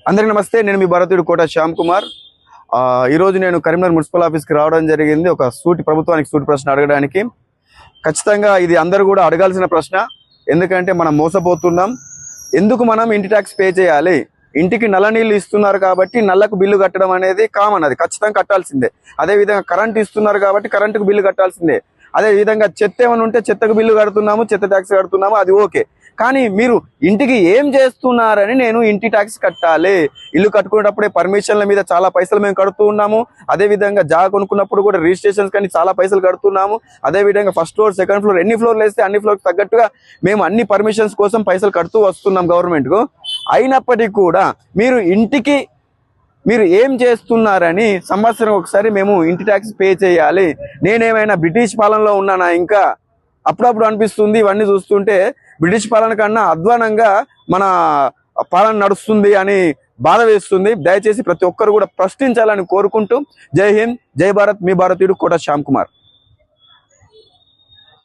అందరికీ నమస్తే. నేను మీ భారతీయుడు కోట శ్యామ్ కుమార్. ఈరోజు నేను కరీంనగర్ మున్సిపల్ ఆఫీస్కి రావడం జరిగింది ఒక ప్రభుత్వానికి సూటి ప్రశ్న అడగడానికి. ఖచ్చితంగా ఇది అందరూ కూడా అడగాల్సిన ప్రశ్న. ఎందుకంటే మనం మోసపోతున్నాం. ఎందుకు మనం ఇంటి ట్యాక్స్ పే చేయాలి? ఇంటికి నల్ల నీళ్ళు ఇస్తున్నారు కాబట్టి నల్లకు బిల్లు కట్టడం అనేది కామన్, అది ఖచ్చితంగా కట్టాల్సిందే. అదేవిధంగా కరెంట్ ఇస్తున్నారు కాబట్టి కరెంటుకు బిల్లు కట్టాల్సిందే. అదే విధంగా చెత్త ఏమైనా ఉంటే చెత్తకు బిల్లు కడుతున్నాము, చెత్త ట్యాక్స్ కడుతున్నాము, అది ఓకే. కానీ మీరు ఇంటికి ఏం చేస్తున్నారని నేను ఇంటి ట్యాక్స్ కట్టాలి. ఇల్లు కట్టుకునేటప్పుడే పర్మిషన్ల మీద చాలా పైసలు మేము కడుతూ ఉన్నాము. అదేవిధంగా జాగా కొనుక్కున్నప్పుడు కూడా రిజిస్ట్రేషన్స్ కానీ చాలా పైసలు కడుతున్నాము. అదేవిధంగా ఫస్ట్ ఫ్లోర్, సెకండ్ ఫ్లోర్, ఎన్ని ఫ్లోర్లు వేస్తే అన్ని ఫ్లోర్కి తగ్గట్టుగా మేము అన్ని పర్మిషన్స్ కోసం పైసలు కడుతూ వస్తున్నాం గవర్నమెంట్కు. అయినప్పటికీ కూడా మీరు ఏం చేస్తున్నారని సంవత్సరం ఒకసారి మేము ఇంటి ట్యాక్స్ పే చేయాలి. నేనేమైనా బ్రిటిష్ పాలనలో ఉన్నానా? ఇంకా అప్పుడప్పుడు అనిపిస్తుంది ఇవన్నీ చూస్తుంటే బ్రిటిష్ పాలన కన్నా అధ్వానంగా మన పాలన నడుస్తుంది అని బాధ వేస్తుంది. దయచేసి ప్రతి ఒక్కరు కూడా ప్రశ్నించాలని కోరుకుంటూ జై హింద్, జై భారత్. మీ భారతీయుడు కోట శ్యామ్ కుమార్.